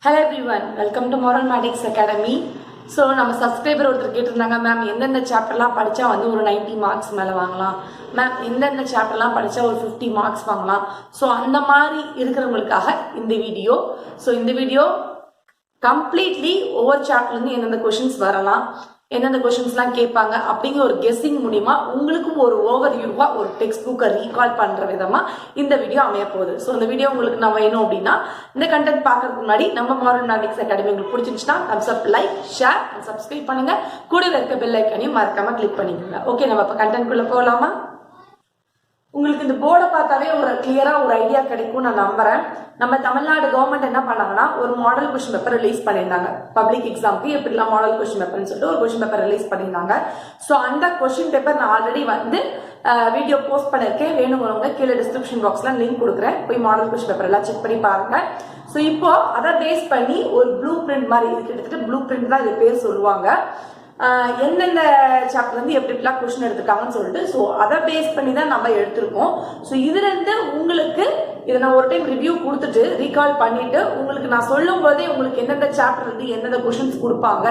Hello everyone, welcome to Marvelmatix Academy. So, நம்ம subscriber ஒருத்தர் கேட்டிருந்தாங்க மேம் எந்தெந்த சாப்டர்லாம் படிச்சா வந்து ஒரு 90 மார்க்ஸ் மேலே வாங்கலாம், மேம் எந்தெந்த சாப்டர்லாம் படிச்சா ஒரு 50 மார்க்ஸ் வாங்கலாம். ஸோ அந்த மாதிரி இருக்கிறவங்களுக்காக இந்த வீடியோ. ஸோ இந்த வீடியோ கம்ப்ளீட்லி ஒவ்வொரு சாப்டர்லேருந்து எந்தெந்த கொஷின்ஸ் வரலாம், எந்தெந்த கொஷின்ஸ்லாம் கேட்பாங்க அப்படிங்கிற ஒரு கெஸ்ஸிங் மூலிமா உங்களுக்கும் ஒரு ஓவர் வியூவாக ஒரு டெக்ஸ்ட் புக்கை ரீகால் பண்ணுற விதமாக இந்த வீடியோ அமைய போகுது. ஸோ இந்த வீடியோ உங்களுக்கு நான் வேணும் அப்படின்னா இந்த கண்டென்ட் பார்க்கறதுக்கு முன்னாடி நம்ம மார்வல்மேட்டிக்ஸ் அகாடமி உங்களுக்கு பிடிச்சிருந்துச்சுன்னா Thums up, like, share and subscribe பண்ணுங்க. கூட இருக்க பெல் ஐக்கானையும் மறக்காம கிளிக் பண்ணிக்கோங்க. ஓகே, நம்ம இப்போ கண்டென்ட்குள்ளே போகலாமா? உங்களுக்கு இந்த போர்டை பார்த்தாவே ஒரு கிளியரா ஒரு ஐடியா கிடைக்கும் நான் நம்புறேன். நம்ம தமிழ்நாடு கவர்மெண்ட் என்ன பண்ணாங்கன்னா ஒரு மாடல் கொஸ்டின் பேப்பர் ரிலீஸ் பண்ணியிருந்தாங்க. பப்ளிக் எக்ஸாமுக்கு எப்படிலாம் மாடல் கொஸ்டின் பேப்பர்னு சொல்லிட்டு ஒரு கொஸ்டின் பேப்பர் ரிலீஸ் பண்ணியிருந்தாங்க. ஸோ அந்த கொஸ்டின் பேப்பர் நான் ஆல்ரெடி வந்து வீடியோ போஸ்ட் பண்ணியிருக்கேன். வேணுங்கிறவங்க கீழே டிஸ்கிரிப்ஷன் பாக்ஸ்ல லிங்க் கொடுக்குறேன், போய் மாடல் கொஸ்டின் பேப்பர் எல்லாம் செக் பண்ணி பாருங்க. ஸோ இப்போ அதை பேஸ் பண்ணி ஒரு ப்ளூ பிரிண்ட் மாதிரி, இது கிட்டத்தட்ட ப்ளூ பிரிண்ட் தான் இது பேர் சொல்லுவாங்க. எந்தெந்த சாப்டர் வந்து எப்படி எப்படிலாம் கொஸ்டின் எடுத்துருக்காங்கன்னு சொல்லிட்டு ஸோ அதை பேஸ் பண்ணி தான் நம்ம எடுத்திருக்கோம். ஸோ இதுலேருந்து உங்களுக்கு இதை நான் ஒரு டைம் ரிவ்யூ கொடுத்துட்டு ரீகால் பண்ணிட்டு உங்களுக்கு நான் சொல்லும் போதே உங்களுக்கு எந்தெந்த சாப்டர் இருந்து எந்தெந்த கொஸ்டின்ஸ் கொடுப்பாங்க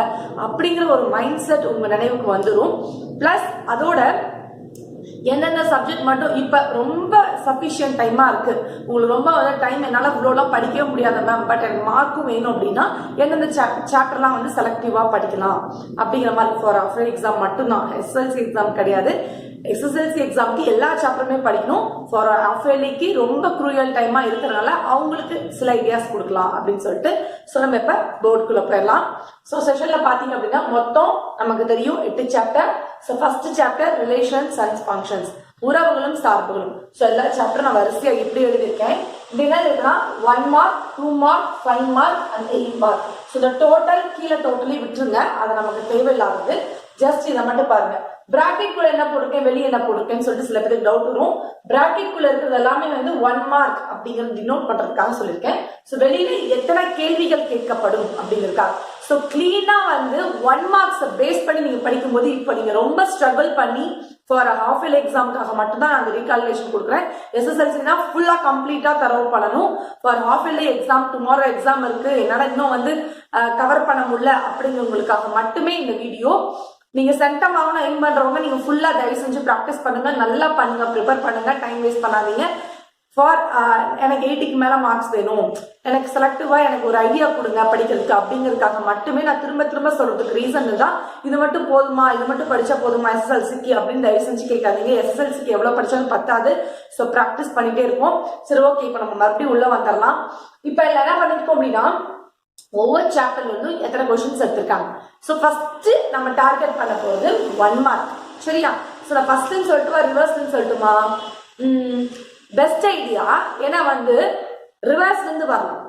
அப்படிங்கிற ஒரு மைண்ட் செட் உங்க நினைவுக்கு வந்துடும். பிளஸ் அதோட எந்தெந்த சப்ஜெக்ட் மட்டும் இப்ப ரொம்ப சஃபிஷியன்ட் டைமா இருக்கு, உங்களுக்கு ரொம்ப டைம் என்னால இவ்வளோலாம் படிக்கவே முடியாத மேம், பட் எனக்கு மார்க்கும் வேணும் அப்படின்னா எந்தெந்த சாப்டர்லாம் வந்து செலக்டிவா படிக்கலாம் அப்படிங்கிற மாதிரி ஃபார் எக்ஸாம் மட்டும்தான், எஸ்எஸ்எல்சி எக்ஸாம் கிடையாது. எஸ்எஸ்எல்சி எக்ஸாமுக்கு எல்லா சாப்டருமே படிக்கணும். ஃபார் ஆஃபேலிக்கு ரொம்ப க்ரூயல் டைமா இருக்கிறதுனால அவங்களுக்கு சில ஐடியாஸ் கொடுக்கலாம் அப்படின்னு சொல்லிட்டு நம்ம இப்ப போர்டுக்குள்ள போயிடலாம். ஸோ செஷன்ல பாத்தீங்க அப்படின்னா மொத்தம் நமக்கு தெரியும் 8 chapter. So first chapter relations and functions, உறவுகளும் சார்புகளும். ஸோ எல்லா சாப்டர் நான் வரிசையா இப்படி எழுதியிருக்கேன். இப்படின்னா இருக்குன்னா 1 mark, 2 mark, 5 mark and 8 mark. So இந்த டோட்டல் கீழே டோட்டலி விட்டுருங்க, அது நமக்கு தேவையில்லாதது. ஜஸ்ட் இதை மட்டும் பாருங்க. பிராக்கெட் குள்ள என்ன போட்டிருக்கேன், வெளியே என்ன போட்டிருக்கேன்னு சொல்லிட்டு சில பேருக்கு டவுட் வரும். பிராக்கெட் குள்ள இருக்கிறது எல்லாமே வந்து 1 மார்க் அப்படிங்கிறது டினோட் பண்றதுக்காக சொல்லியிருக்கேன். ஸோ வெளியில எத்தனை கேள்விகள் கேட்கப்படும் அப்படிங்கிறதுக்காக. ஸோ கிளீனா வந்து 1 மார்க்ஸ் பேஸ் பண்ணி நீங்க படிக்கும் போது இப்போ நீங்க ரொம்ப ஸ்ட்ரகிள் பண்ணி ஃபார் ஹாஃப் இயர்லி எக்ஸாமுக்காக மட்டும்தான் நான் அந்த ரீகால்குலேஷன் கொடுக்குறேன். எஸ்எஸ்எல்சினா ஃபுல்லா கம்ப்ளீட்டா தரவு பண்ணணும். For half yearly exam tomorrow exam இருக்கு, என்னால இன்னும் வந்து கவர் பண்ண முடியல அப்படிங்கிறவங்களுக்காக மட்டுமே இந்த வீடியோ. நீங்க சென்டம் ஆகணும் எய்ம் பண்றவங்க நீங்க ஃபுல்லா தயவு செஞ்சு ப்ராக்டிஸ் பண்ணுங்க, நல்லா பண்ணுங்க, ப்ரிப்பேர் பண்ணுங்க, டைம் வேஸ்ட் பண்ணாதீங்க. ஃபார் எனக்கு 80க்கு மேல மார்க்ஸ் வேணும், எனக்கு செலக்டிவா எனக்கு ஒரு ஐடியா கொடுங்க படிக்கிறதுக்கு அப்படிங்கிறதுக்காக மட்டுமே நான் திரும்ப திரும்ப சொல்றதுக்கு ரீசன் தான். இது மட்டும் போதுமா, இது மட்டும் படிச்சா போதுமா எஸ்எஸ்எல்சிக்கு அப்படின்னு தயவு செஞ்சு கேட்காதீங்க. எஸ்எஸ்எல்சிக்கு எவ்வளவு படிச்சாலும் பத்தாது. ஸோ ப்ராக்டிஸ் பண்ணிட்டே இருப்போம். சரி, ஓகே, இப்போ நம்ம மறுபடியும் உள்ள வந்துடலாம். இப்போ என்ன பண்ணிருக்கோம் அப்படின்னா ஒவ்வொரு சாப்டர்ல இருந்து எத்தனை கொஸ்டின்ஸ் எடுத்திருக்காங்க. ஸோ ஃபர்ஸ்ட் நம்ம டார்கெட் பண்ண போறது 1 மார்க். சரியா? ஸோ நான் ஃபர்ஸ்ட்னு சொல்லிட்டுமா ரிவர்ஸ்ன்னு சொல்லட்டுமா? Best idea. ஏன்னா வந்து ரிவர்ஸ்ல இருந்து வரலாம்,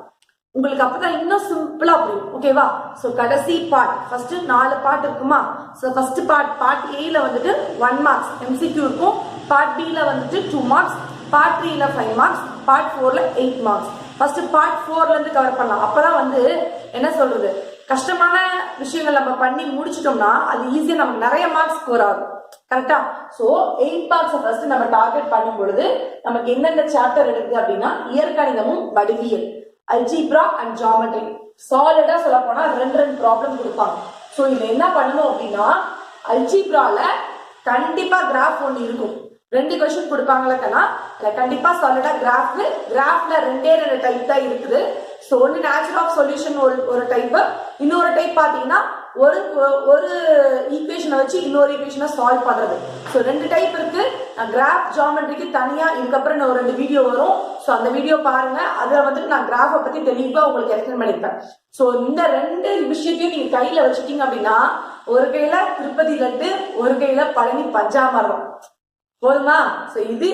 உங்களுக்கு அப்பதான் இன்னும் சிம்பிளா புரியும். ஓகேவா? ஸோ கடைசி பார்ட் ஃபர்ஸ்ட் 4 பார்ட் இருக்குமா? ஸோ ஃபர்ஸ்ட் பார்ட் ஏல வந்துட்டு 1 மார்க்ஸ் எம்சிக்யூ இருக்கும், பார்ட் பில வந்துட்டு 2 மார்க்ஸ், பார்ட் 3ல 5 மார்க்ஸ், பார்ட் 4ல 8 மார்க்ஸ். ஃபர்ஸ்ட் பார்ட் 4ல இருந்து கவர் பண்ணலாம். அப்பதான் வந்து என்ன சொல்றது, கஷ்டமான விஷயங்கள் நம்ம பண்ணி முடிச்சிட்டோம்னா அது ஈஸியா நமக்கு நிறைய மார்க்ஸ் ஸ்கோர் ஆகும். கரெக்டா? சோ 8 மார்க்ஸ் ஃபர்ஸ்ட் நம்ம டார்கெட் பண்ணும் பொழுது நமக்கு என்னென்ன சாப்டர் இருக்குது அப்படின்னா இயற்கணிதமும் வடிவியல், அல்ஜிப்ரா அண்ட் ஜியோமெட்ரி. சாலிடா சொல்ல போனா 2 ப்ராப்ளம் கொடுப்பாங்க. சோ இது என்ன பண்ணணும் அப்படின்னா அல்ஜிப்ரால கண்டிப்பா கிராஃப் ஒன்று இருக்கும். 2 கொஸ்டின் கொடுப்பாங்களா, கண்டிப்பா சாலிடா கிராஃப்ல 2 டைப் தான் இருக்குது. ஸோ ஒன்று நேச்சுரல் ஆஃப் சொல்யூஷன் ஒரு டைப், இன்னொரு டைப் பார்த்தீங்கன்னா ஒரு ஈக்குவேஷனை வச்சு இன்னொரு ஈக்குவேஷனை சால்வ் பண்றது. ஸோ 2 டைப் இருக்கு. கிராஃப் ஜியோமெட்ரிக்கு தனியா இதுக்கப்புறம் இன்னும் 2 வீடியோ வரும். ஸோ அந்த வீடியோ பாருங்க, அதில் வந்துட்டு நான் கிராஃபை பத்தி தெளிவா உங்களுக்கு எக்ஸ்பிளைன் பண்ணிருப்பேன். ஸோ இந்த 2 விஷயத்தையும் நீங்க கையில வச்சுட்டீங்க அப்படின்னா ஒரு கையில திருப்பதி லட்டு, ஒரு கையில பழனி பஞ்சாமரம் போதுமா? ஸோ இது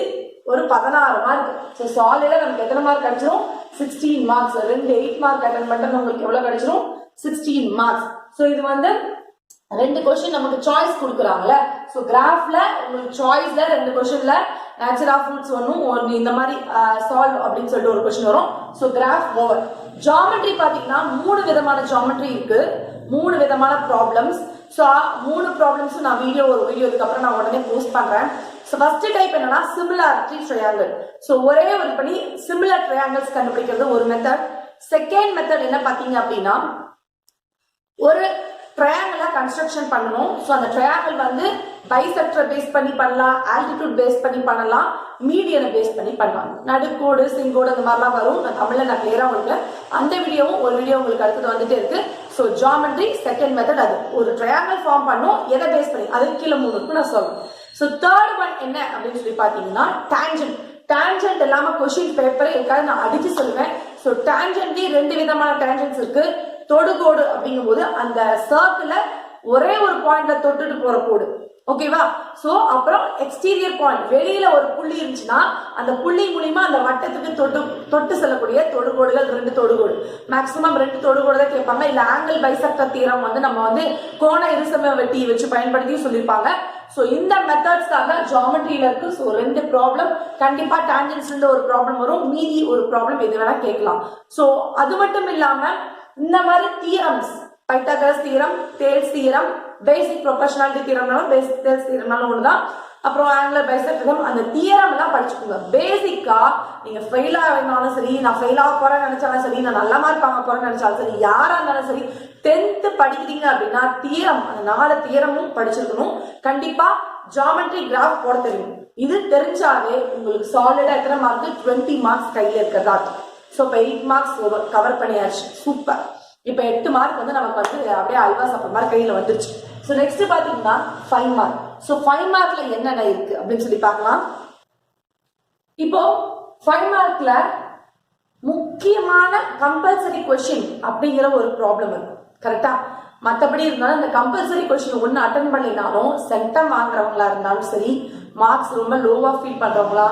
ஒரு 16 மார்க். ஸோ சாலிடா நமக்கு எத்தனை மார்க் கிடைச்சிரும்? 16 மார்க்ஸ். 2 8 மார்க் அட்டன் பண்றது உங்களுக்கு எவ்வளவு கிடைச்சிரும்? 16 மார்க்ஸ். ஸோ இது வந்து 2 கொஸ்டின் நமக்கு சாய்ஸ் கொடுக்குறாங்கல்ல. ஸோ கிராஃப்ல உங்களுக்கு சாய்ஸ்ல 2 கொஸ்டின்ல நேச்சர் ஆஃப் ஃப்ரூட்ஸ் ஒன்னும் இந்த மாதிரி சால்வ் அப்படின்னு சொல்லிட்டு ஒரு கொஸ்டின் வரும். So graph over. ஜியோமெட்ரி பாத்தீங்கன்னா 3 விதமான ஜியோமெட்ரி இருக்கு, 3 விதமான ப்ராப்ளம்ஸ். ஸோ 3 ப்ராப்ளம்ஸும் நான் ஒரு வீடியோ இதுக்கப்புறம் நான் உடனே போஸ்ட் பண்றேன். So first type என்னன்னா similarity triangle. So ஒரே ஒரு பண்ணி similar triangles கண்டுபிடிக்கிறது ஒரு மெத்தட். செகண்ட் மெத்தட் என்ன பாத்தீங்க அப்படின்னா, ஒரு ட்ரையாங்கிளை கன்ஸ்ட்ரக்ஷன் பண்ணணும். ஸோ அந்த ட்ரையாங்கிள் வந்து பைசெக்டரை பேஸ் பண்ணி பண்ணலாம், ஆல்டிடியூட் பேஸ் பண்ணி பண்ணலாம், மீடியனை பேஸ் பண்ணி பண்ணலாம். நடுக்கோடு செங்கோடு அந்த மாதிரிலாம் வரும். நான் தமிழ்ல நான் கிளியரா உங்களுக்கு அந்த வீடியோவும் ஒரு வீடியோ உங்களுக்கு அடுத்தது வந்துட்டே இருக்கு. ஸோ ஜியோமெட்ரி செகண்ட் மெத்தட், அது ஒரு ட்ரையாங்கிள் ஃபார்ம் பண்ணும். எதை பேஸ் பண்ணி அதுக்கு கீழே 3 இருக்கு நான் சொல்றேன். ஸோ தேர்ட் ஒன் என்ன அப்படின்னு சொல்லி பாத்தீங்கன்னா டான்ஜென்ட். டான்ஜென்ட் இல்லாம கொஸ்டின் பேப்பரை எதுக்காக நான் அடிச்சு சொல்லுவேன். ஸோ டான்ஜென்ட்லயே 2 விதமான டான்ஜென்ட்ஸ் இருக்கு. தொடுகோடு அப்படிங்கும் போது அந்த சர்க்கிள ஒரே ஒரு பாயிண்ட்ல தொட்டுட்டு போற கோடு, ஓகேவா. சோ அப்புறம் எக்ஸ்டீரியர் பாயிண்ட், வெளியில ஒரு புள்ளி இருந்துச்சுன்னா அந்த புள்ளி மூலியமா அந்த வட்டத்துக்கு தொட்டு செல்லக்கூடிய தொடுகோடுகள் 2 தொடுகோடு, மேக்சிமம் 2 தொடுகோடு தான் கேட்பாங்க. இல்ல ஆங்கிள் பைசெக்டர் தியரம் வந்து நம்ம வந்து கோண இருசம வெட்டி வச்சு பயன்படுத்தி சொல்லியிருப்பாங்க. சோ இந்த மெத்தட்ஸ்க்காக ஜியோமெட்ரியில இருக்கு. சோ 2 ப்ராப்ளம் கண்டிப்பா டான்ஜென்ட்ஸ்ல ஒரு ப்ராப்ளம் வரும், மீதி ஒரு ப்ராப்ளம் எது வேணா கேட்கலாம். சோ அது மட்டும் இல்லாம இந்த மாதிரி theorems, Pythagoras theorem, Thales theorem, basic proportionality தியரம்னாலும் பேசிக் தேல்ஸ் தியரம்னாலும் ஒண்ணுதான். அப்புறம் ஆங்குலர் பைசெக்டர் அந்த தியரம் எல்லாம் படிச்சுக்கோங்க. பேசிக்கா நீங்க ஃபெயில் ஆகினாலும் சரி, நான் ஃபெயில் ஆக போறேன்னு நினைச்சாலும் சரி, நான் நல்ல மார்க் வாங்க போறேன்னு நினைச்சாலும் சரி, யாரா இருந்தாலும் சரி, 10th படிக்கிறீங்க அப்படின்னா தியரம், அந்த 4 தியரமும் படிச்சிருக்கணும். கண்டிப்பா ஜியோமெட்ரி கிராஃப் போட தெரியும். இது தெரிஞ்சாலே உங்களுக்கு சாலிடா எத்தனை மார்க், 20 மார்க்ஸ் கையில இருக்கிறதா. ஸோ இப்போ 8 மார்க்ஸ் கவர் பண்ணியாச்சு, சூப்பர். இப்போ 8 மார்க் வந்து நமக்கு வந்து அப்படியே அல்வா சாப்பிட்ற மாதிரி கையில வந்துருச்சு. ஸோ நெக்ஸ்ட் பாத்தீங்கன்னா 5 மார்க். ஸோ 5 மார்க்ல என்னென்ன இருக்கு அப்படின்னு சொல்லி பார்க்கலாம். இப்போ 5 மார்க்ல முக்கியமான கம்பல்சரி கொஸ்டின் அப்படிங்கிற ஒரு ப்ராப்ளம் இருக்கு, கரெக்டா. மற்றபடி இருந்தாலும் இந்த கம்பல்சரி கொஸ்டின் ஒன்று அட்டன் பண்ணினாலும் சென்டம் வாங்குறவங்களா இருந்தாலும் சரி, மார்க்ஸ் ரொம்ப லோவா ஃபீல் பண்றவங்களா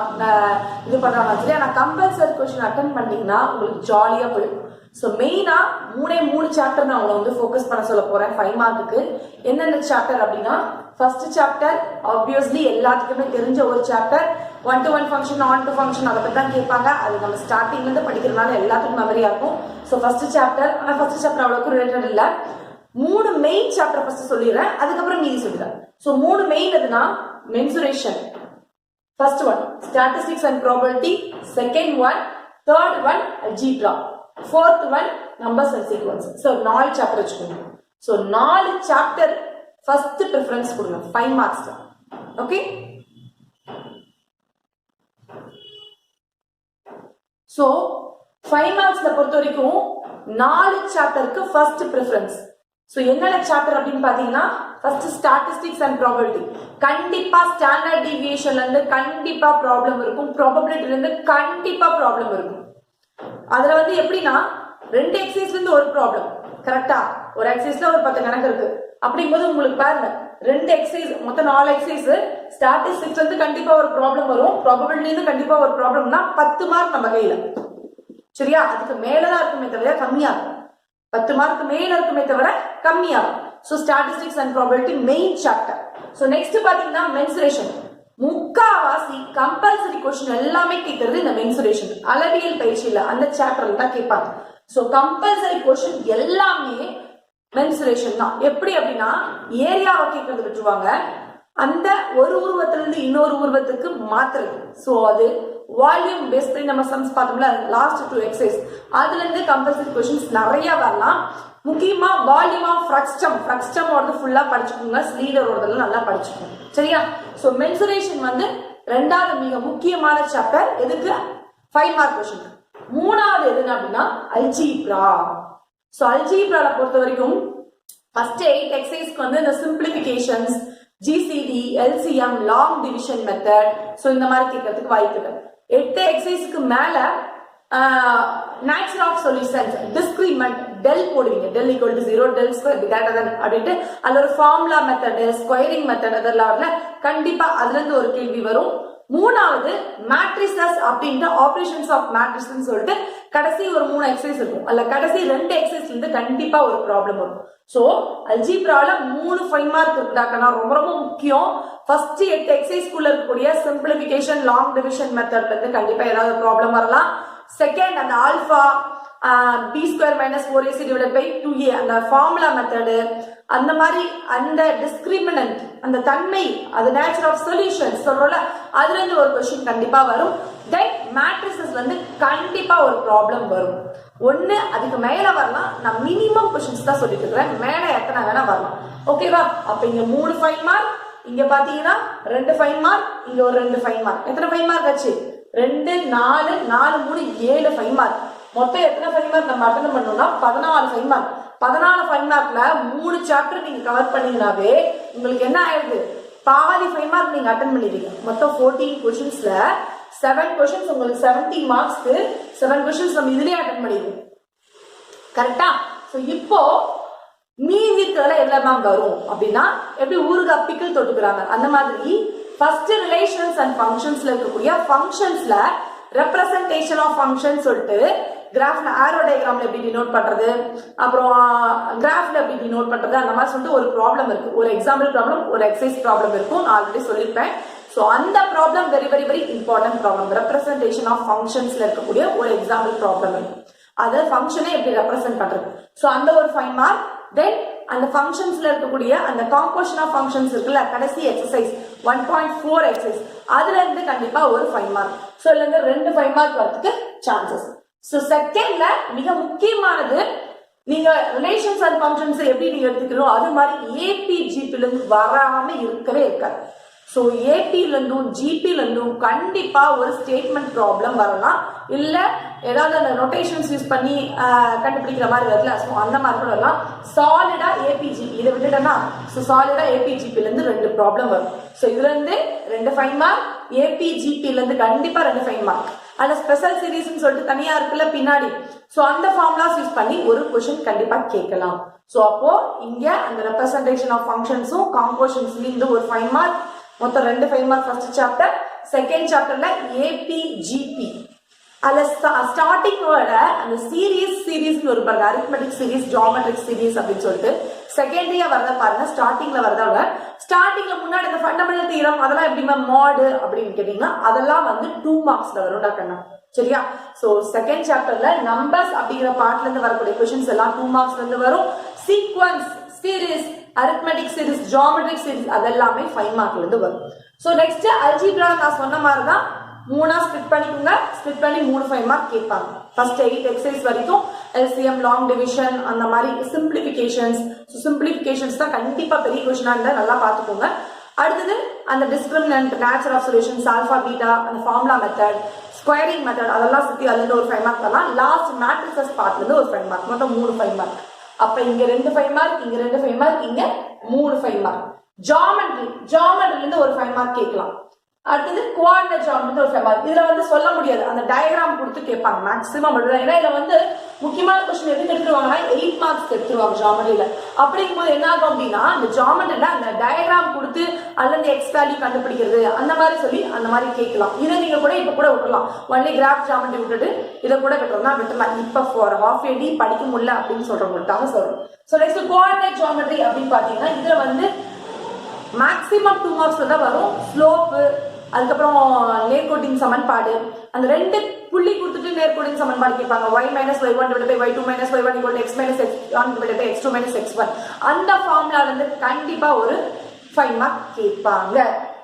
இது பண்றாங்க சரி, ஆனா கம்பல்சரி கொஸ்டின் அட்டன் பண்ணீங்கன்னா உங்களுக்கு ஜாலியா போயிடும். ஸோ மெயினா 3 சாப்டர் நான் உங்களை வந்து ஃபோக்கஸ் பண்ண சொல்ல போறேன் 5 மார்க்குக்கு. என்னென்ன சாப்டர் அப்படின்னா, ஃபர்ஸ்ட் சாப்டர் ஆப்வியஸ்லி எல்லாத்துக்குமே தெரிஞ்ச ஒரு chapter, 1-to-1 function, on to function, அதை பத்தி தான் கேட்பாங்க. அது நம்ம ஸ்டார்டிங்ல இருந்து படிக்கிறதுனால எல்லாத்துக்கும் மெமரியா இருக்கும். ஸோ ஃபர்ஸ்ட் சாப்டர், ஆனா ஃபர்ஸ்ட் சாப்டர் அவ்வளவுக்கு ரிலேட்டட் இல்ல. 3 மெயின் சாப்டர் ஃபர்ஸ்ட் சொல்லிடுறேன், அதுக்கப்புறம் மீதி சொல்லிடுறேன். ஸோ 3 மெயின் எதுனா, mensuration first one, statistics and probability second one, third one algebra, fourth one numbers and sequence. So 4 chapter வச்சுக்கோங்க. ஸோ 4 சாப்டர் ஃபர்ஸ்ட் ப்ரிஃபரன்ஸ் கொடுங்க 5 மார்க்ஸ். ஓகே, ஸோ 5 மார்க்ஸ்ல பொறுத்த வரைக்கும் 4 சாப்டருக்கு ஃபர்ஸ்ட் ப்ரிஃபரன்ஸ். ஸோ என்னென்ன சாப்டர் அப்படின்னு பாத்தீங்கன்னா, first statistics and probability. கண்டிப்பா standard டிவியேஷன்ல இருந்து கண்டிப்பா ப்ராப்ளம் இருக்கும், ப்ராபபிலிட்டில இருந்து கண்டிப்பா ப்ராப்ளம் இருக்கும். அதுல வந்து எப்படின்னா 2 எக்ஸசைஸ்ல இருந்து ஒரு ப்ராப்ளம், கரெக்டா. ஒரு எக்ஸசைஸ்ல ஒரு 10 கணக்கு இருக்கு. அப்படிங்கும்போது உங்களுக்கு பாருங்க 2 எக்ஸசைஸ் மொத்தம் 4 எக்ஸசைஸ். ஸ்டாட்டிஸ்டிக்ஸ்ல இருந்து கண்டிப்பா ஒரு ப்ராப்ளம் வரும், ப்ராபபிலிட்டில இருந்து கண்டிப்பா ஒரு ப்ராப்ளம்னா 10 மார்க் நம்ம கையில, சரியா. அதுக்கு மேலதான் இருக்குமே தவிர கம்மியாகும். 10 மார்க் மேல இருக்குமே தவிர கம்மியாகும். So statistics and probability main chapter. So next பாத்தீங்கன்னா மென்சுரேஷன். முக்காவாசி கம்பல்சரி கொஸ்டின் எல்லாமே கேட்கறது இந்த மென்சுரேஷன், அளவியல் பயிற்சியில அந்த சாப்டர்ல தான் கேட்பாங்க. ஸோ கம்பல்சரி கொஸ்டின் எல்லாமே மென்சுரேஷன் தான். எப்படி அப்படின்னா, ஏரியாவை கேட்கறது விட்டுருவாங்க, அந்த ஒரு உருவத்திலிருந்து இன்னொரு உருவத்துக்கு மாத்துறது. ஸோ அது வால்யூம் பேஸ் பண்ணி நம்ம சம்ஸ் பார்த்தோம்ல, லாஸ்ட் 2 எக்ஸசைஸ், அதுல இருந்து கம்பல்சரி கொஸ்டின்ஸ் நிறைய வரலாம். முக்கியமா வால்யூம் ஆஃப் ஃப்ரக்ஸ்டம், ஃப்ரக்ஸ்டமோட ஃபுல்லா படிச்சுக்கோங்க, ஸ்லீடரோடதெல்லாம் நல்லா படிச்சுக்கோங்க, சரியா. ஸோ மென்சுரேஷன் வந்து 2வது மிக முக்கியமான சாப்டர். எதுக்கு? 5 மார்க் கொஸ்டின். 3வது எதுன்னு அப்படின்னா அல்ஜீப்ரா. ஸோ அல்ஜீப்ரால பொறுத்த வரைக்கும் ஃபர்ஸ்ட் 8 எக்ஸசைஸ்க்கு வந்து இந்த simplifications, GCD, LCM, long division method, so இந்த மாதிரி கேட்கறதுக்கு வாய்ப்பு இருக்கு. 8 எக்ஸசைஸ்க்கு மேல nature of solutions, discriminant, del போடுவீங்க, del equal to 0, del square greater than அப்படின்ட்டு அதுல ஒரு ஃபார்முலா மெத்தட், ஸ்கொயரிங் மெத்தட், அதெல்லாம் கண்டிப்பா அதுல இருந்து ஒரு கேள்வி வரும். 3வது மேட்ரிசஸ் அப்படின்ட்டு ஆபரேஷன்ஸ் ஆஃப் மேட்ரிசஸ் சொல்லிட்டு கடைசி ஒரு 3 எக்ஸசைஸ் இருக்கும். அல்ல கடைசி 2 எக்ஸசைஸ்ல இருந்து கண்டிப்பா ஒரு ப்ராப்ளம் வரும். சோ அல்ஜீப்ரால 3 5 மார்க் இருக்குடாக்கனா ரொம்ப ரொம்ப முக்கியம். ஃபர்ஸ்ட் 8 எக்ஸசைஸ்க்குள்ள இருக்கக்கூடிய சிம்பிளிஃபிகேஷன், லாங் டிவிஷன் மெத்தட்ல இருந்து கண்டிப்பா ஏதாவது ப்ராப்ளம் வரலாம். செகண்ட் அந்த alpha b square minus 4ac divided by 2a அந்த ஃபார்முலா மெத்தடு, அந்த மாதிரி அந்த டிஸ்கிரிமினன்ட் அந்த தன்மை, அது நேச்சர் ஆஃப் சொல்யூஷன் சொல்றோம்ல, அதுல இருந்து ஒரு கொஸ்டின் கண்டிப்பா வரும். தென் மேட்ரிசஸ்ல இருந்து கண்டிப்பா ஒரு ப்ராப்ளம் வரும். ஒன்னு அதுக்கு மேல வரலாம். நான் மினிமம் கொஸ்டின்ஸ் தான் சொல்லிட்டு இருக்கிறேன், மேல எத்தனை வேணா வரலாம். ஓகேவா? அப்ப இங்க 3 5 மார்க், இங்க பாத்தீங்கன்னா 2 5 மார்க், இங்க ஒரு 2 5 மார்க். எத்தனை 5 மார்க் ஆச்சு? 2 4 4 3 7 5 மார்க். மொத்தம் எத்தனை 5 மார்க் நம்ம அட்டெண்ட் பண்ணோம்னா 14 5 மார்க். 14 5 மார்க்ல 3 சாப்டர் நீங்க கவர் பண்ணீங்கனாவே உங்களுக்கு என்ன ஆயிடுது? பாதி 5 மார்க் நீங்க அட்டெண்ட் பண்ணிடுவீங்க. மொத்தம் 14 கொஸ்டின்ஸ்ல 7 கொஸ்டின்ஸ் உங்களுக்கு 70 மார்க்ஸ்க்கு 7 கொஸ்டின்ஸ் நம்ம இதுலயே அட்டெண்ட் பண்ணிடுவோம். கரெக்டா? சோ இப்போ மீதி இருக்கிறதுல எல்லாம் வரும் அப்படின்னா எப்படி ஊருகா பிக்கிள் தொட்டுக்கிறாங்க அந்த மாதிரி ஃபர்ஸ்ட் ரிலேஷன்ஸ் அண்ட் ஃபங்க்ஷன்ஸ்ல இருக்கக்கூடிய ஃபங்க்ஷன்ஸ்ல ரெப்ரசன்டேஷன் ஆஃப் ஃபங்க்ஷன் சொல்லிட்டு கிராஃப்ல ஆரோ டயக்ராம்ல எப்படி டினோட் பண்றது, அப்புறம் கிராஃப்ல எப்படி டினோட் பண்றது, அந்த மாதிரி சொல்லிட்டு ஒரு ப்ராப்ளம் இருக்கு. ஒரு எக்ஸாம்பிள் ப்ராப்ளம், ஒரு எக்ஸசைஸ் ப்ராப்ளம் இருக்கும். நான் ஆல்ரெடி சொல்லியிருப்பேன். ஸோ அந்த problem very very very important problem. Representation of ஃபங்க்ஷன்ஸ்ல இருக்கக்கூடிய ஒரு எக்ஸாம்பிள் ப்ராப்ளம் இருக்கு. அதை ஃபங்க்ஷனை எப்படி ரெப்ரசென்ட் பண்றது, ஸோ அந்த ஒரு 5 மார்க். தென் அந்த ஃபங்க்ஷன்ஸ்ல இருக்கக்கூடிய அந்த காம்போசிஷன் ஆஃப் ஃபங்க்ஷன்ஸ் இருக்குல்ல, கடைசி எக்ஸசைஸ் 1.4 எக்ஸசைஸ், அதுல இருந்து கண்டிப்பா ஒரு 5 மார்க். ஸோ இதுல இருந்து 2 5 மார்க் வரதுக்கு சான்சஸ். ஸோ செகண்ட்ல மிக முக்கியமானது, நீங்க ரிலேஷன்ஸ் அண்ட் ஃபங்க்ஷன்ஸ் எப்படி நீங்க எடுத்துக்கிறோம் அது மாதிரி ஏபிஜிபில இருந்து வராம இருக்கவே இருக்காது. ஸோ ஏபில இருந்தும் ஜிபில இருந்தும் கண்டிப்பா ஒரு ஸ்டேட்மெண்ட் ப்ராப்ளம் வரலாம், இல்ல ஏதாவது அந்த நோட்டேஷன்ஸ் யூஸ் பண்ணி கண்டுபிடிக்கிற மாதிரி வரல. ஸோ அந்த மாதிரி கூட வரலாம். சாலிடா ஏபிஜிபி இதை விட்டுட்டோம்னா சாலிடா ஏபிஜிபில இருந்து 2 ப்ராப்ளம் வரும். ஸோ இதுல இருந்து 2 5 மார்க், ஏபிஜிபில இருந்து கண்டிப்பா 2 5 மார்க். அதுல ஸ்பெஷல் சீரீஸ் சொல்லிட்டு தனியா இருக்குல்ல பின்னாடி, சோ அந்த ஃபார்முலாஸ் யூஸ் பண்ணி ஒரு क्वेश्चन கண்டிப்பா கேட்கலாம். சோ அப்போ இங்க அந்த ரெப்ரசன்டேஷன் ஆஃப் ஃபங்க்ஷன்ஸும் காம்போசிஷன்ஸ்ல இருந்து ஒரு 5 மார்க், மொத்தம் 2 5 மார்க் ஃபர்ஸ்ட் சாப்டர். செகண்ட் சாப்டர்ல ஏபிஜிபி அதுல ஸ்டார்டிங் வேர்ட அந்த சீரீஸ் ஒரு பாருங்க, அரித்மெட்டிக் சீரீஸ், ஜியோமெட்ரிக் சீரீஸ் அப்படின்னு சொல்லிட்டு செகண்டரியா வரத பாருங்க. ஸ்டார்டிங்ல வரத ஸ்டார்டிங்ல முன்னாடி இந்த ஃபண்டமெண்டல் தியரம் அதெல்லாம் எப்படி மாடு அப்படின்னு கேட்டீங்கன்னா அதெல்லாம் வந்து 2 மார்க்ஸ்ல வரும் டாக்கண்ணா. சரியா? சோ செகண்ட் சாப்டர்ல நம்பர்ஸ் அப்படிங்கிற பார்ட்ல இருந்து வரக்கூடிய क्वेश्चंस எல்லாம் 2 மார்க்ஸ்ல இருந்து வரும். Sequence, series, arithmetic series, geometric series அதெல்லாமே 5 மார்க்ல இருந்து வரும். சோ நெக்ஸ்ட் அல்ஜிப்ரா நான் சொன்ன மாதிரி தான் மூணா ஸ்பிளிட் பண்ணிக்கோங்க. ஸ்பிளிட் பண்ணி 3 5 மார்க் கேட்பாங்க. ஃபர்ஸ்ட் 8 எக்ஸசைஸ் வரைக்கும் எல்சிஎம், லாங் டிவிஷன், அந்த மாதிரி சிம்பிளிஃபிகேஷன்ஸ். ஸோ சிம்பிளிஃபிகேஷன்ஸ் தான் கண்டிப்பா பெரிய கொஸ்டினா இருந்தா நல்லா பார்த்துக்கோங்க. அடுத்தது அந்த discriminant, nature of solutions, alpha beta, அந்த ஃபார்முலா மெத்தட், ஸ்கொயரிங் மெத்தட் அதெல்லாம் சுத்தி அதுல இருந்து ஒரு 5 மார்க் வரலாம். லாஸ்ட் மேட்ரிசஸ் பார்ட்ல இருந்து ஒரு 5 மார்க், மொத்தம் 3 5 மார்க். அப்ப இங்க 2 5 மார்க், இங்க 2 5 மார்க், இங்க 3 5 மார்க். ஜியோமெட்ரில இருந்து ஒரு 5 மார்க் கேட்கலாம். அடுத்தது கோஆர்டினேட் ஜியோமெட்ரி ஒரு 5 மார்க். இதுல வந்து சொல்ல முடியாது, அந்த டயகிராம் கொடுத்து கேட்பாங்க மேக்ஸிமம். ஏன்னா இதுல வந்து முக்கியமான கொஸ்டின் எதுக்கு எடுத்துருவாங்கன்னா 8 மார்க்ஸ் எடுத்துருவாங்க ஜியோமெட்ரியில. அப்படிங்கும்போது என்ன ஆகும் அப்படின்னா அந்த ஜியோமெட்ரியில அந்த டயகிராம் கொடுத்து அதுல இருந்து எக்ஸ் வேல்யூ கண்டுபிடிக்கிறது அந்த மாதிரி சொல்லி அந்த மாதிரி கேட்கலாம். இதை நீங்க கூட இப்ப கூட விட்டுலாம், ஒன்லி கிராஃப் ஜியோமெட்ரி விட்டுட்டு இதை கூட விட்டுறலாம். இப்ப ஃபார் ஹாஃப் ஏடி படிக்க முடியல அப்படின்னு சொல்றவங்களுக்காக சொல்றோம். ஸோ நெக்ஸ்ட் கோஆர்டினேட் ஜியோமெட்ரி அப்படின்னு பாத்தீங்கன்னா இதுல வந்து மேக்ஸிமம் 2 மார்க்ஸ்ல தான் வரும். ஸ்லோப்பு, அதுக்கப்புறம் நேர்கோட்டின் சமன்பாடு, அந்த 2 புள்ளி கொடுத்துட்டு நேர்கோட்டின் சமன்பாடு கேட்பாங்க. y minus y1 divided by y2 minus y1 equal to x minus x1 divided by x2 minus x1. அந்த ஃபார்முலால இருந்து கண்டிப்பா ஒரு 5 மார்க் கேட்பாங்க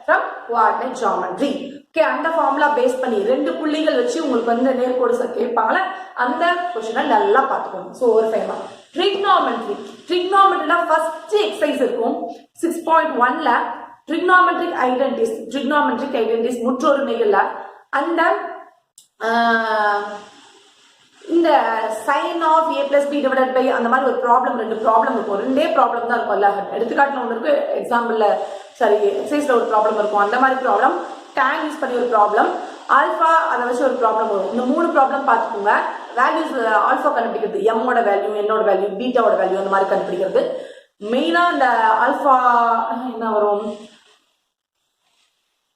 from coordinate geometry. ஓகே, அந்த ஃபார்முலா பேஸ் பண்ணி 2 புள்ளிகள் வச்சு உங்களுக்கு வந்து நேர்கோடு கேட்பாங்களே, அந்த क्वेश्चन நல்லா பார்த்துக்கோங்க. சோ ஒரு 5 மார்க். ட்ரிக்னாமெட்ரில ஃபர்ஸ்ட் எக்ஸசைஸ் இருக்கும் 6.1ல trigonometric identities முற்றொருமைகள்ல அந்த இந்த sin of a plus b divided by அந்த மாதிரி ஒரு ப்ராப்ளம், 2 ப்ராப்ளம் இருக்கும். 2 ப்ராப்ளம் தான் இருக்கும்ல. எடுத்துக்காட்டுல ஒன்று இருக்கு, எக்ஸாம்பிள்ல எக்ஸசைஸ்ல ஒரு ப்ராப்ளம் இருக்கும். அந்த மாதிரி ப்ராப்ளம், tan யூஸ் பண்ணி ஒரு ப்ராப்ளம், ஆல்பா அதை வச்சு ஒரு ப்ராப்ளம் வரும். இந்த 3 ப்ராப்ளம் பார்த்துக்கோங்க. வேல்யூஸ் ஆல்பா கண்டுபிடிக்கிறது, எம்மோட வேல்யூ, என்னோட வேல்யூ, பீட்டாவோட வேல்யூ அந்த மாதிரி கண்டுபிடிக்கிறது. மெயினா இந்த ஆல்பா என்ன வரும்,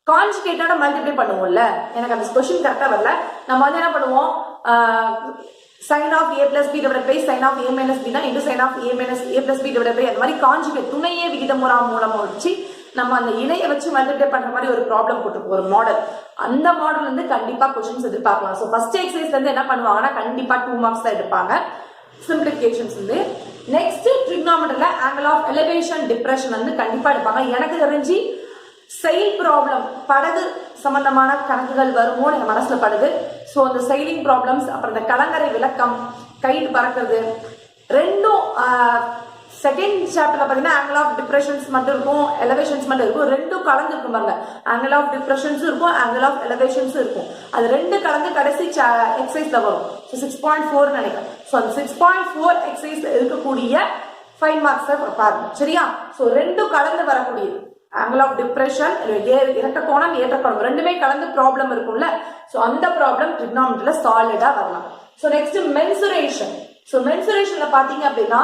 கான்ஜுகேட்டோட மல்டிப்ளை பண்ணுவோம்ல. எனக்கு அந்த கொஸ்டின் கரெக்டா வரல. நம்ம வந்து என்ன பண்ணுவோம், sin of a plus b divided by sin of a minus b னா into sin of a minus a plus b divided by அந்த மாதிரி கான்ஜுகேட் துணையே விகிதமுறா மூலமா வச்சு நம்ம அந்த இணையை வச்சு மல்டிப்ளை பண்ற மாதிரி ஒரு ப்ராப்ளம் போட்டுருக்கோம், ஒரு மாடல். அந்த மாடல் வந்து கண்டிப்பா கொஸ்டின்ஸ் எதிர்பார்க்கலாம். ஸோ ஃபர்ஸ்ட் எக்ஸசைஸ்ல இருந்து என்ன பண்ணுவாங்கன்னா கண்டிப்பா 2 மார்க்ஸ் தான் எடுப்பாங்க. சிம்பிளிஃபிகேஷன்ஸ் வந்து நெக்ஸ்ட் ட்ரிக்னாமெட்ரில ஆங்கிள் ஆஃப் எலிவேஷன் டிப்ரெஷன் வந்து கண்டிப்பா எடுப்பாங்க. எனக்கு தெரிஞ்சு செயில் ப்ராப்ளம் படகு சம்பந்தமான கணக்குகள் வருமோ எங்க மனசுல படுது. ஸோ அந்த செயிலிங் ப்ராப்ளம்ஸ், அப்புறம் இந்த கலங்கரை விளக்கம், கைடு பறக்கிறது ரெண்டும் செகண்ட் சாப்டர்ல பாத்தீங்கன்னா ஆங்கிள் ஆஃப் டிப்ரெஷன்ஸ் மட்டும் இருக்கும், எலிவேஷன்ஸ் மட்டும் இருக்கும். ரெண்டும் கலந்து இருக்கும் பாருங்க. ஆங்கிள் ஆஃப் டிப்ரெஷன்ஸ் இருக்கும், ஆங்கிள் ஆஃப் எலிவேஷன்ஸ் இருக்கும். அது ரெண்டு கலந்து கடைசி எக்ஸசைஸ்ல வரும். ஸோ 6.4 நினைக்கிறேன். ஸோ அந்த 6.4 எக்ஸசைஸ்ல இருக்கக்கூடிய 5 மார்க்ஸ் பாருங்க. சரியா? ஸோ ரெண்டும் கலந்து வரக்கூடியது. ஆங்கிள் ஆஃப் டிப்ரெஷன், இறக்க கோணம், ஏற்ற கோணம் ரெண்டுமே கலந்து ப்ராப்ளம் இருக்கும்ல. ஸோ அந்த ப்ராப்ளம் ட்ரிக்னாமெட்ரில சாலிடா வரலாம். So next mensuration. ஸோ மென்சுரேஷன்ல பாத்தீங்க அப்படின்னா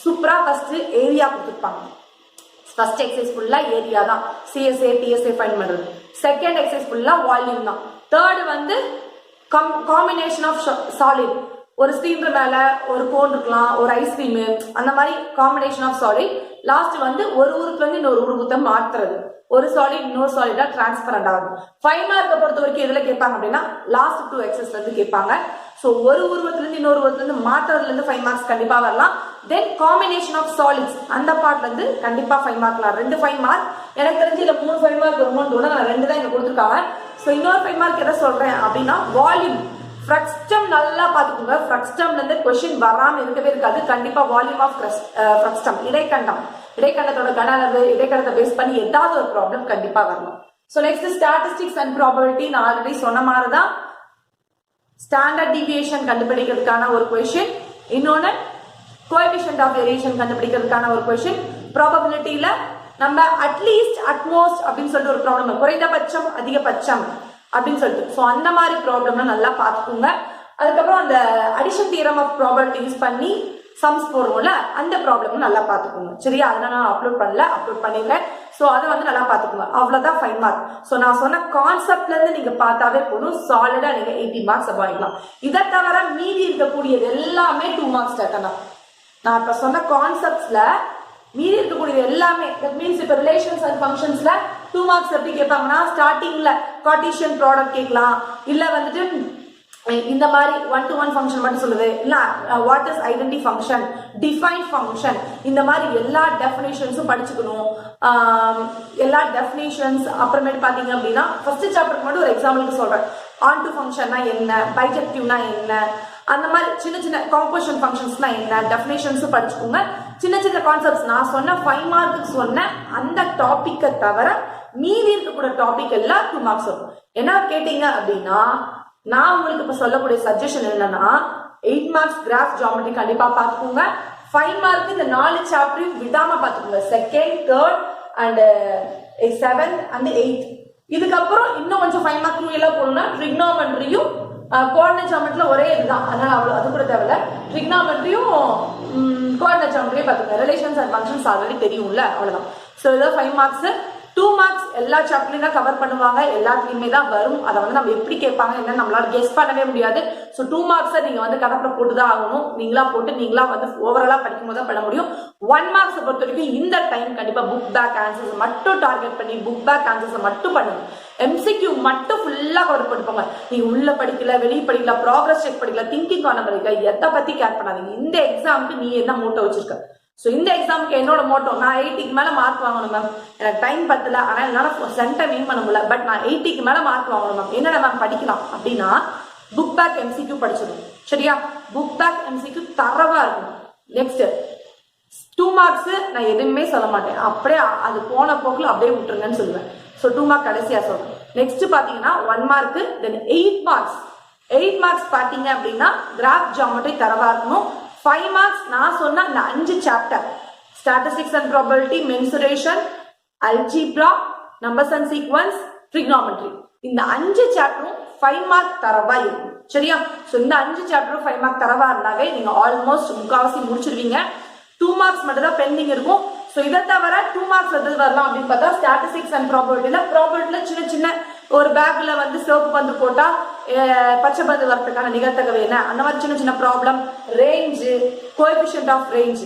சூப்பரா ஃபர்ஸ்ட் ஏரியா கொடுத்துருப்பாங்க. ஃபர்ஸ்ட் எக்ஸசைஸ் ஃபுல்லா ஏரியா தான், சிஎஸ்ஏ டிஎஸ்ஏ ஃபைண்ட் பண்றது. செகண்ட் எக்ஸசைஸ் ஃபுல்லா வால்யூம் தான். தேர்ட் வந்து காம்பினேஷன் ஆஃப் சாலிட், ஒரு ஸ்டீமர் மேல ஒரு கோன் இருக்கலாம், ஒரு ஐஸ்கிரீம், அந்த மாதிரி காம்பினேஷன் ஆஃப் சாலிட். லாஸ்ட் வந்து ஒரு ஊருக்கு வந்து இன்னொரு ஊருக்கு மாத்துறது, ஒரு சாலிட் இன்னொரு சாலிடா டிரான்ஸ்பரண்ட் ஆகும். 5 மார்க்கை பொறுத்த வரைக்கும் எதுல கேட்பாங்க அப்படின்னா லாஸ்ட் 2 எக்ஸசைஸ்ல இருந்து கேட்பாங்க. ஸோ ஒரு உருவத்துல இருந்து இன்னொரு உருவத்துல இருந்து மாத்துறதுல இருந்து 5 மார்க்ஸ் கண்டிப்பா வரலாம். தென் காம்பினேஷன் ஆஃப் சாலிட்ஸ் அந்த பார்ட்ல இருந்து கண்டிப்பா 5 மார்க்லாம். 2 5 மார்க் எனக்கு தெரிஞ்சு இல்ல 3 5 மார்க் வருமோன்னு தோணு. நான் 2 தான் இங்க கொடுத்துருக்காங்க. ஸோ இன்னொரு 5 மார்க் எதை சொல்றேன் அப்படின்னா வால்யூம், ஃப்ரக்ஸ்டம் நல்லா பாத்துக்கோங்க. ஃப்ரக்ஸ்டம்ல இருந்து கொஸ்டின் வராம இருக்கவே இருக்காது. கண்டிப்பா வால்யூம் ஆஃப் ஃப்ரக்ஸ்டம், இடைக்கண்டம், இடைக்கண்டத்தோட கன அளவு, இடைக்கண்டத்தை பேஸ் பண்ணி ஏதாவது ஒரு ப்ராப்ளம் கண்டிப்பா வரணும். So next statistics and probability. நான் ஆல்ரெடி சொன்ன மாதிரி தான் ஸ்டாண்டர்ட் டிவியேஷன் கண்டுபிடிக்கிறதுக்கான ஒரு கொஸ்டின், இன்னொன்னு கோஎஃபிஷியன்ட் ஆஃப் வேரியேஷன் கண்டுபிடிக்கிறதுக்கான ஒரு கொஸ்டின். ப்ராபபிலிட்டியில நம்ம அட்லீஸ்ட், அட்மோஸ்ட் அப்படின்னு சொல்லிட்டு ஒரு ப்ராப்ளம், குறைந்தபட்சம் அதிகபட்சம் அப்படின்னு சொல்லிட்டு. ஸோ அந்த மாதிரி ப்ராப்ளம்லாம் நல்லா பார்த்துக்கோங்க. அதுக்கப்புறம் அந்த addition theorem of probability use பண்ணி சம்ஸ் போடுவோம்ல, அந்த ப்ராப்ளம் நல்லா பார்த்துக்கோங்க. சரியா? அதனால நான் அப்லோட் பண்ணல, அப்லோட் பண்ணிடுறேன். ஸோ அதை வந்து நல்லா பார்த்துக்கோங்க. அவ்வளோதான் 5 மார்க். ஸோ நான் சொன்ன கான்செப்ட்ல இருந்து நீங்க பார்த்தாவே போதும், சாலிடா நீங்க 80 மார்க்ஸ் வாங்கிக்கலாம். இதை தவிர மீதி இருக்கக்கூடியது எல்லாமே 2 மார்க்ஸ் டேட்டா. நான் இப்ப சொன்ன கான்செப்ட்ஸ்ல மீதி இருக்கக்கூடியது எல்லாமே, தட் மீன்ஸ் இப்ப ரிலேஷன்ஸ் அண்ட் ஃபங்க்ஷன்ஸ்ல 2 மார்க்ஸ் எப்படி கேட்பாங்கன்னா ஸ்டார்டிங்ல கார்ட்டீசியன் ப்ராடக்ட் கேட்கலாம், இல்ல வந்துட்டு இந்த மாதிரி 1-to-1 ஃபங்க்ஷன் மட்டும் சொல்லுது, இல்ல what is identity function, define function, இந்த மாதிரி எல்லா டெஃபினேஷன்ஸும் படிச்சுக்கணும். எல்லா டெஃபினேஷன்ஸ் அப்புறமேட்டு பாத்தீங்க அப்படின்னா ஃபர்ஸ்ட் சாப்டருக்கு மட்டும் ஒரு எக்ஸாம்பிளுக்கு சொல்றேன். ஆன் டு ஃபங்க்ஷன்னா என்ன, பைஜெக்டிவ்னா என்ன, அந்த மாதிரி சின்ன சின்ன காம்போசிஷன் ஃபங்க்ஷன்ஸ்னா என்ன, டெஃபினேஷன்ஸும் படிச்சுக்கோங்க. சின்ன சின்ன கான்செப்ட்ஸ் நான் சொன்ன 5 மார்க்குக்கு சொன்ன அந்த டாபிக்கை தவிர மீதி இருக்கக்கூடிய டாபிக் எல்லாம் 2 மார்க்ஸ் வரும். என்ன கேட்டீங்க அப்படின்னா நான் உங்களுக்கு இப்ப சொல்லக்கூடிய சஜஷன் என்னன்னா 8 மார்க்ஸ் கிராஃப் ஜியோமெட்ரி கண்டிப்பா பாத்துக்கோங்க. 5 மார்க் இந்த 4 சாப்டரையும் விடாம பாத்துக்கோங்க. Second, third and 7th and 8th. இதுக்கப்புறம் இன்னும் கொஞ்சம் 5 மார்க் எல்லாம் போகணும்னா ட்ரிக்னாமெட்ரியும் கோஆர்டினேட் ஜியோமெட்ரில ஒரே இதுதான், அதனால அவ்வளவு அது கூட தேவையில்ல. ட்ரிக்னாமெட்ரியும் கோஆர்டினேட் ஜியோமெட்ரியும் பாத்துக்கோங்க. ரிலேஷன்ஸ் அண்ட் ஃபங்க்ஷன்ஸ் ஆல்ரெடி தெரியும்ல, அவ்வளவுதான். ஸோ இதான் 5 மார்க்ஸ். 2 மார்க்ஸ் எல்லா சாப்டர்லையும் தான் கவர் பண்ணுவாங்க, எல்லாத்துலயுமே தான் வரும். அதை வந்து நம்ம எப்படி கேட்பாங்க என்ன நம்மளால கெஸ் பண்ணவே முடியாது. ஸோ 2 மார்க்ஸை நீங்க வந்து கணக்குல போட்டுதான் ஆகணும். நீங்களா போட்டு நீங்களா வந்து ஓவராலா படிக்கும் போது தான் பண்ண முடியும். 1 மார்க்ஸ் பொறுத்த வரைக்கும் இந்த டைம் கண்டிப்பா புக் பேக் ஆன்சர்ஸ் மட்டும் டார்கெட் பண்ணி புக் பேக் ஆன்சர்ஸ் மட்டும் பண்ணுங்க. எம்சிக்யூ மட்டும் ஃபுல்லா கவர் பண்ணிப்பாங்க. நீங்க உள்ள படிக்கல, வெளியே படிக்கல, ப்ராக்ரஸ் செக் படிக்கல, திங்கிங் கார்னர் படிக்கல, எதை பத்தி கேர் பண்ணாதீங்க. இந்த எக்ஸாமுக்கு நீ என்ன மோட்டோ வச்சிருக்க? ஸோ இந்த எக்ஸாமுக்கு என்னோட மோட்டோ, நான் 80க்கு மேல மார்க் வாங்கணும் மேம், எனக்கு டைம் பத்தல, ஆனால் என்னால் சென்டர் மீன் பண்ண முடியல, பட் நான் 80க்கு மேல மார்க் வாங்கணும் மேம், என்னென்ன மேம் படிக்கலாம் அப்படின்னா புக் பேக் எம்சிக்யூ படிச்சிடும். சரியா? புக் பேக் எம்சிக்யூ தரவா இருக்கும். நெக்ஸ்ட் 2 மார்க்ஸ் நான் எதுவுமே சொல்ல மாட்டேன், அப்படியே அது போன போக்குல அப்படியே விட்டுருங்கன்னு சொல்லுவேன். ஸோ 2 மார்க் கடைசியா சொல்றேன். நெக்ஸ்ட் பாத்தீங்கன்னா 1 மார்க், தென் 8 மார்க்ஸ். 8 மார்க்ஸ் பாத்தீங்க அப்படின்னா கிராஃப் ஜியோமெட்ரி தரவா இருக்கணும். 5 மார்க்ஸ் நான் சொன்ன இந்த 5 chapter, statistics and probability, mensuration, algebra, numbers and sequence, trigonometry, இந்த 5 சாப்டரும் 5 மார்க் தரவா இருக்கும். சரியா? சோ இந்த 5 சாப்டரும் 5 மார்க் தரவா இருந்தாவே நீங்க ஆல்மோஸ்ட் முக்காவாசி முடிச்சிருவீங்க. 2 மார்க்ஸ் மட்டும் தான் பெண்டிங் இருக்கும். சோ இதை தவிர 2 மார்க்ஸ் எது வரலாம் அப்படின்னு பார்த்தா ஸ்டாட்டிஸ்டிக்ஸ் அண்ட் ப்ராபபிலிட்டில சின்ன சின்ன ஒரு பேக்ல வந்து சிவப்பு பந்து போட்டா பச்சை பந்து வரதுக்கான நிகழ்த்தகவு என்ன, அந்த மாதிரி சின்ன சின்ன problem, range, coefficient of range,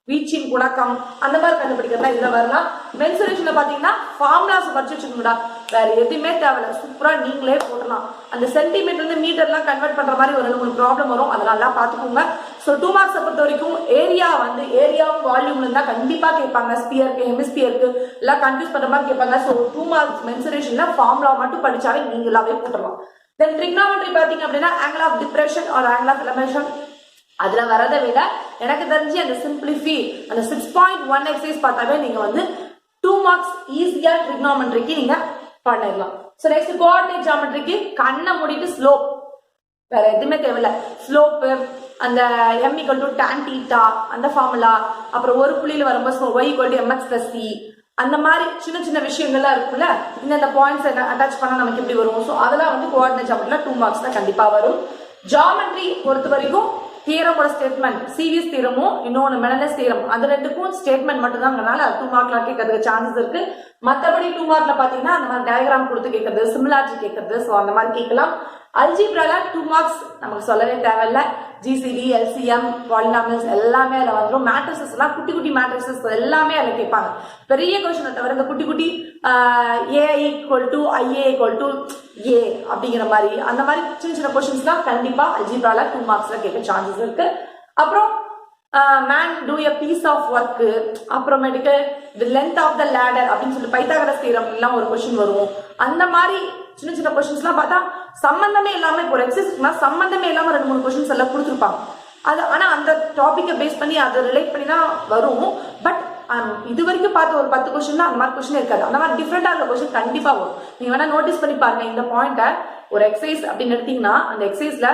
வீச்சின் குணக்கம், அந்த மாதிரி கண்டுபிடிக்கிறதா இதுல வரலாம். மென்சுரேஷன்ல பாத்தீங்கன்னா ஃபார்முலாஸ் படிச்சு வச்சுக்கோங்கடா, வேற எதுவுமே தேவையில்ல, சூப்பரா நீங்களே போடலாம். அந்த சென்டிமீட்டர் இருந்து மீட்டர்லாம் கன்வெர்ட் பண்ற மாதிரி ஒரு 2-3 ப்ராப்ளம் வரும், அதெல்லாம் பாத்துக்கோங்க. ஸோ 2 மார்க்ஸை பொறுத்த வரைக்கும் ஏரியாவும் வால்யூம்ல இருந்தா கண்டிப்பா கேட்பாங்க. ஸ்பியருக்கு ஹெமிஸ்பியருக்கு எல்லாம் கன்ஃபியூஸ் பண்ற மாதிரி கேட்பாங்க. ஸோ 2 மார்க்ஸ் மென்சுரேஷன்ல ஃபார்முலா மட்டும் படிச்சாலே நீங்களாவே போட்டுடலாம். தென் ட்ரிக்னாமெட்ரி பாத்தீங்க அப்படின்னா angle of depression or angle of elevation அதுல வரதை விட எனக்கு தெரிஞ்சு அந்த சிம்பிளிஃபை அந்த 6.1 எக்ஸசைஸ் பார்த்தாவே நீங்க வந்து 2 மார்க்ஸ் ஈஸியா ட்ரிக்னாமெட்ரிக்கு நீங்க பண்ணிடலாம். ஸோ நெக்ஸ்ட் கோஆர்டினேட் ஜியோமெட்ரிக்கு கண்ணை மூடிட்டு ஸ்லோப், வேற எதுவுமே தேவையில்ல. ஸ்லோப் அந்த m = tan θ அந்த ஃபார்முலா, அப்புறம் ஒரு புள்ளியில வரும்போது y = mx + c அந்த மாதிரி சின்ன சின்ன விஷயங்கள்லாம் இருக்குல்ல, இந்த பாயிண்ட்ஸ் அட்டாச் பண்ணா நமக்கு எப்படி வரும். ஸோ அதெல்லாம் வந்து கோஆர்டினேட் ஜியோமெட்ரில 2 மார்க்ஸ் தான் கண்டிப்பா வரும். ஜியோமெட்ரி பொறுத்த வரைக்கும் தியரமோட ஸ்டேட்மெண்ட் சீரிஸ் தியரமும் இன்னொன்று மெனலஸ் தியரம் அது ரெண்டுக்கும் ஸ்டேட்மெண்ட் மட்டும் தான்ங்கனால 2 மார்க்ல கேட்கறதுக்கு சான்சஸ் இருக்கு. மற்றபடி 2 மார்க்ல பாத்தீங்கன்னா அந்த மாதிரி டயக்ராம் கொடுத்து கேட்கறது, சிமிலாரிட்டி கேட்கறது, ஸோ அந்த மாதிரி கேட்கலாம். அல்ஜிப்ரால 2 மார்க்ஸ் நமக்கு சொல்லவே தேவையில்ல. ஜிசிடி, எல்சிஎம், பாலினாமியல்ஸ் எல்லாமே அதில் வந்துடும். மேட்ரிசஸ் எல்லாம் குட்டி குட்டி மேட்ரிசஸ் எல்லாமே அதில் கேட்பாங்க. பெரிய கொஸ்டினை தவிர இந்த குட்டி குட்டி AI = IA = A அப்படிங்கிற மாதிரி அந்த மாதிரி சின்ன சின்ன கொஸ்டின்ஸ்லாம் கண்டிப்பா அல்ஜிப்ரால 2 மார்க்ஸ்ல கேட்க சான்சஸ் இருக்கு. அப்புறம் man do a piece of work, அப்புறமேட்டுக்கு the length of the ladder அப்படின்னு சொல்லி பைத்தாகரஸ் தியரம் எல்லாம் ஒரு கொஸ்டின் வரும். அந்த மாதிரி சின்ன சின்ன கொஸ்டின்ஸ்லாம் பார்த்தா சம்பந்தமே இல்லாம இப்போ எக்ஸசைஸ்னா சம்பந்தமே இல்லாம 2-3 கொஸ்டின்ஸ் எல்லாம் கொடுத்துருப்பாங்க. அது ஆனா அந்த டாபிக்கை பேஸ் பண்ணி அதை ரிலேட் பண்ணி தான் வரும். பட் இது வரைக்கும் பார்த்த ஒரு 10 கொஸ்டின் அந்த மாதிரி கொஸ்டின் இருக்காது. அந்த மாதிரி டிஃப்ரெண்டா இருக்க கொஸ்டின் கண்டிப்பா வரும். நீங்க வேணா நோட்டீஸ் பண்ணி பாருங்க. இந்த பாயிண்ட்டை ஒரு எக்ஸசைஸ் அப்படின்னு எடுத்தீங்கன்னா அந்த எக்ஸசைஸ்ல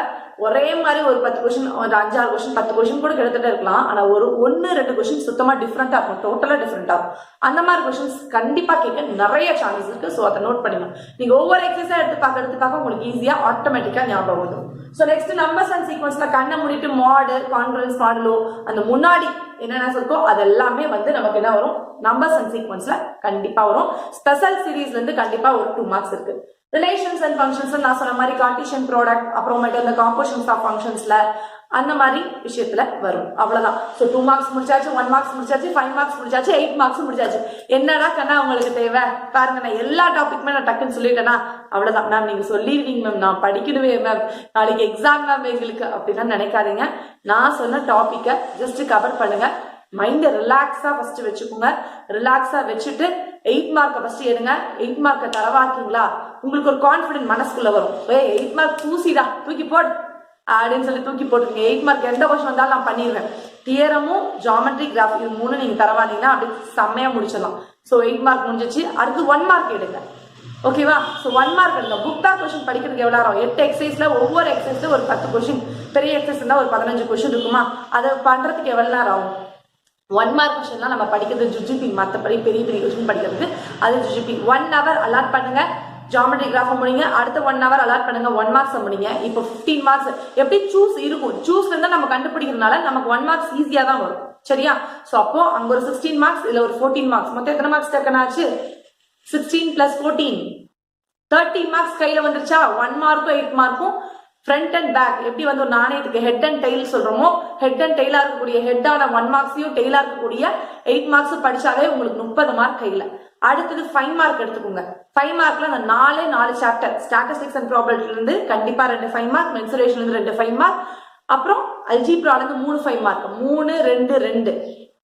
ஒரே மாதிரி ஒரு 10 கொஸ்டின், ஒரு 5-6 கொஸ்டின், 10 கொஸ்டின் கூட கிட்டத்தட்ட இருக்கலாம். ஆனா ஒரு 1-2 கொஸ்டின் சுத்தமா டிஃப்ரெண்டா இருக்கும், டோட்டலா டிஃப்ரெண்டா இருக்கும். அந்த மாதிரி கொஸ்டின்ஸ் கண்டிப்பா கேட்க நிறைய சான்சஸ் இருக்கு. ஸோ அதை நோட் பண்ணிங்க. நீங்க ஒவ்வொரு எக்ஸசைஸா எடுத்து பார்க்க உங்களுக்கு ஈஸியா ஆட்டோமேட்டிக்கா ஞாபகம் வரும். ஸோ நெக்ஸ்ட் நம்பர்ஸ் அண்ட் சீக்வன்ஸ்ல கண்ணை மூடிட்டு மாடு, கான்ஃபரன்ஸ், மாடலோ அந்த முன்னாடி என்னென்ன இருக்கோ அது எல்லாமே வந்து நமக்கு என்ன வரும், நம்பர்ஸ் அண்ட் சீக்வன்ஸ்ல கண்டிப்பா வரும். ஸ்பெஷல் சீரீஸ்ல இருந்து கண்டிப்பா ஒரு 2 மார்க்ஸ் இருக்கு. ரிலேஷன்ஸ் அண்ட் ஃபங்க்ஷன்ஸ் நான் சொன்ன மாதிரி கார்ட்டீசியன் ப்ராடக்ட், அப்புறமேட்டு இந்த காம்போசிஷன்ஸ் ஆஃப் ஃபங்க்ஷன்ஸ்ல அந்த மாதிரி விஷயத்துல வரும். அவ்வளவுதான். ஸோ 2 மார்க்ஸ் முடிச்சாச்சு, 1 மார்க்ஸ் முடிச்சாச்சு, 5 மார்க்ஸ் முடிச்சாச்சு, 8 மார்க்ஸ் முடிச்சாச்சு. என்னடா கண்ணா உங்களுக்கு தேவை பாருங்க, நான் எல்லா டாபிக்குமே நான் டக்குன்னு சொல்லிட்டேன்னா அவ்வளவுதான். மேம் நீங்க சொல்லிடுவீங்க மேம், நான் படிக்கணுமே மேம், நாளைக்கு எக்ஸாம் மேம் எங்களுக்கு அப்படின்னா நினைக்காதீங்க. நான் சொன்ன டாபிக்கை ஜஸ்ட் கவர் பண்ணுங்க. மைண்டை ரிலாக்ஸா ஃபர்ஸ்ட் வச்சுக்கோங்க. ரிலாக்ஸா வச்சுட்டு 8 மார்க்கை ஃபர்ஸ்ட் எடுங்க. 8 மார்க்கை தரவாக்கீங்களா உங்களுக்கு ஒரு கான்பிடன்ட் மனசுக்குள்ள வரும். 8 மார்க் தூசிடா தூக்கி போடு அப்படின்னு சொல்லி தூக்கி போட்டுருங்க. 8 மார்க் எந்த கொஸ்டின் வந்தாலும் நான் பண்ணிடுவேன். தியரமும் ஜியோமெட்ரி, கிராஃப் இது 3 நீங்க தரவாதீங்கன்னா அப்படி செம்மையா முடிச்சிடலாம். ஸோ 8 மார்க் முடிஞ்சிச்சு. அடுத்து 1 மார்க் எடுங்க. ஓகேவா? ஸோ 1 மார்க் எடுங்க. புக் பேக் கொஸ்டின் படிக்கிறதுக்கு எவ்வளோ ஆகும்? 8 எக்ஸசைஸ்ல ஒவ்வொரு எக்ஸசைஸ்ல ஒரு 10 கொஸ்டின், பெரிய எக்ஸசைஸ் இருந்தால் ஒரு 15 கொஸ்டின் இருக்குமா? அதை பண்றதுக்கு எவ்வளோ நேரம் ஆகும்? 1 மார்க் கொஸ்டின்லாம் நம்ம படிக்கிறது ஜுஜிபி, மற்றபடி பெரிய பெரிய கொஸ்டின் படிக்கிறதுக்கு அது ஜுஜிபி. 1 hour அலாட் பண்ணுங்க. ஜியோமெட்ரி கிராஃப் முடிங்க. அடுத்த 1 hour அலாட் பண்ணுங்க. 1 மார்க்ஸ் முடிங்க. இப்போ 15 மார்க்ஸ் எப்படி சூஸ் இருக்கும்? சூஸ்ல இருந்தா நம்ம கண்டுபிடிக்கிறதுனால நமக்கு 1 மார்க்ஸ் ஈஸியா தான் வரும். சரியா? ஸோ அப்போ அங்க ஒரு 16 மார்க்ஸ், இல்ல ஒரு 14 மார்க்ஸ், மொத்தம் எத்தனை மார்க்ஸ் டக்குனாச்சு? 16 + 14 13 மார்க்ஸ் கையில வந்துருச்சா? 1 மார்க்கும் 8 மார்க்கும் ஃப்ரண்ட் அண்ட் பேக் எப்படி வந்து ஒரு நாணயத்துக்கு ஹெட் அண்ட் டெய்ல் சொல்றோமோ, ஹெட் அண்ட் டெய்லா இருக்கக்கூடிய ஹெட்டான 1 மார்க்ஸையும் டெய்லா இருக்கக்கூடிய 8 மார்க்ஸ் படிச்சாலே உங்களுக்கு 30 மார்க் கையில. அடுத்தது 5 மார்க் எடுத்துக்கோங்க. 5 மார்க்ல அந்த 4 சாப்டர் ஸ்டாட்டிஸ்டிக்ஸ் அண்ட் ப்ராபபிலிட்டில இருந்து கண்டிப்பா 2 5 மார்க், மென்சுரேஷன்ல இருந்து 2 5 மார்க், அப்புறம் அல்ஜிப்ரால இருந்து 3 5 மார்க், 3 2 2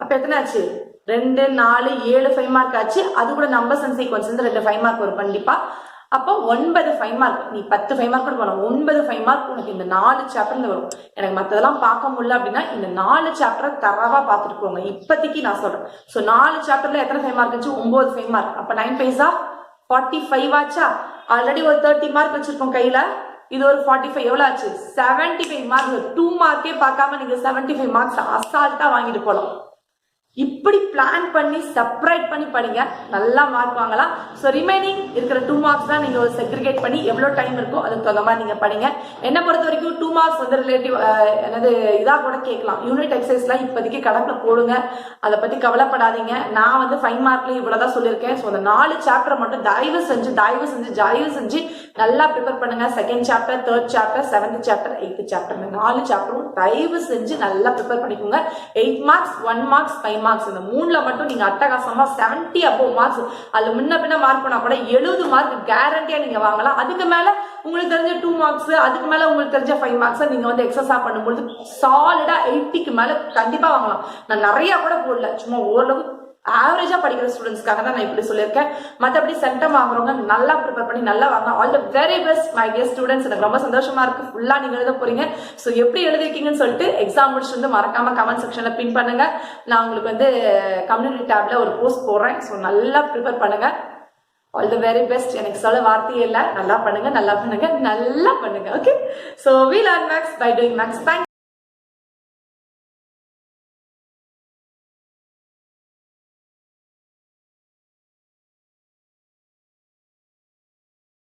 அப்ப எத்தனை ஆச்சு? 2 4 7 5 மார்க் ஆச்சு. அது கூட நம்பர்ஸ் அண்ட் சீக்வன்ஸ் இருந்து 2 5 மார்க் வரும் கண்டிப்பா. அப்போ 9 5 மார்க். நீ 10 5 மார்க் கூட போகலாம். 9 5 மார்க் உனக்கு இந்த 4 சாப்டர்ல வரும். எனக்கு மற்றதெல்லாம் பார்க்க முடியல அப்படின்னா இந்த 4 சாப்டரை தரவா பார்த்துட்டு போங்க. இப்போதைக்கு நான் சொல்றேன். ஸோ 4 சாப்டர்ல எத்தனை 5 மார்க் ஆச்சு? 9 5 மார்க். அப்ப 9 5 45 ஆச்சா? ஆல்ரெடி ஒரு 30 மார்க் வச்சிருக்கோம் கையில. இது ஒரு 45 எவ்வளவு ஆச்சு? 75 மார்க். 2 மார்க்கே பார்க்காம நீங்க 75 மார்க்ஸ் அசால்ட்டா வாங்கிட்டு போலாம். இப்படி பிளான் பண்ணி செப்பரேட் பண்ணி படிங்க, நல்லா மார்க் வாங்கலாம். ஸோ ரிமைனிங் இருக்கிற 2 மார்க்ஸ் தான் நீங்க செக்ரிகேட் பண்ணி எவ்வளோ டைம் இருக்கோ அதுக்கு தகுந்த மாதிரி நீங்க படிங்க. என்ன பொறுத்த வரைக்கும் 2 மார்க்ஸ் வந்து ரிலேட்டிவ் என்னது இதாக கூட கேட்கலாம். யூனிட் எக்ஸசைஸ்லாம் இப்போதைக்கு கணக்கில் போடுங்க, அதை பத்தி கவலைப்படாதீங்க. நான் வந்து 5 மார்க்லயும் இவ்வளவுதான் சொல்லியிருக்கேன். ஸோ அந்த 4 சாப்டர் மட்டும் தயவு செஞ்சு நல்லா ப்ரிப்பேர் பண்ணுங்க. 2nd chapter, 3rd chapter, 7th chapter, 8th chapter 4 சாப்டரும் தயவு செஞ்சு நல்லா ப்ரிப்பேர் பண்ணிக்கோங்க. 8 மார்க்ஸ், 1 மார்க்ஸ், 5 மார்க்ஸ். இந்த 3ல மட்டும் நீங்க அட்டகாசமா 70 above மார்க்ஸ், அதுல முன்ன பின்ன மார்க் பண்ணா கூட 70 மார்க் கேரண்டியா நீங்க வாங்கலாம். அதுக்கு மேல உங்களுக்கு தெரிஞ்ச 2 மார்க்ஸ், அதுக்கு மேல உங்களுக்கு தெரிஞ்ச 5 மார்க்ஸ் நீங்க வந்து எக்ஸசைஸ் பண்ணும்போது சாலிடா 80க்கு மேல கண்டிப்பா வாங்கலாம். நான் நிறைய கூட போடல, சும்மா ஓரளவு ஆவரேஜா படிக்கிற ஸ்டூடெண்ட்ஸ்க்காக தான் நான் இப்படி சொல்லியிருக்கேன். மற்றபடி சென்டம் வாங்குறவங்க நல்லா ப்ரிப்பேர் பண்ணி நல்லா வாங்க. All the very best my dear students. எனக்கு ரொம்ப சந்தோஷமா இருக்கு, ஃபுல்லா நீங்க எழுத போறீங்க. ஸோ எப்படி எழுதிருக்கீங்கன்னு சொல்லிட்டு எக்ஸாம் முடிச்சுட்டு வந்து மறக்காம கமெண்ட் செக்ஷன்ல பின் பண்ணுங்க. நான் உங்களுக்கு வந்து கம்யூனிட்டி டேப்ல ஒரு போஸ்ட் போடுறேன். ஸோ நல்லா ப்ரிப்பேர் பண்ணுங்க. All the very best. எனக்கு சொல்ல வார்த்தையே இல்லை. நல்லா பண்ணுங்க, நல்லா பண்ணுங்க, நல்லா பண்ணுங்க. Okay, so we learn maths by doing maths. Thanks.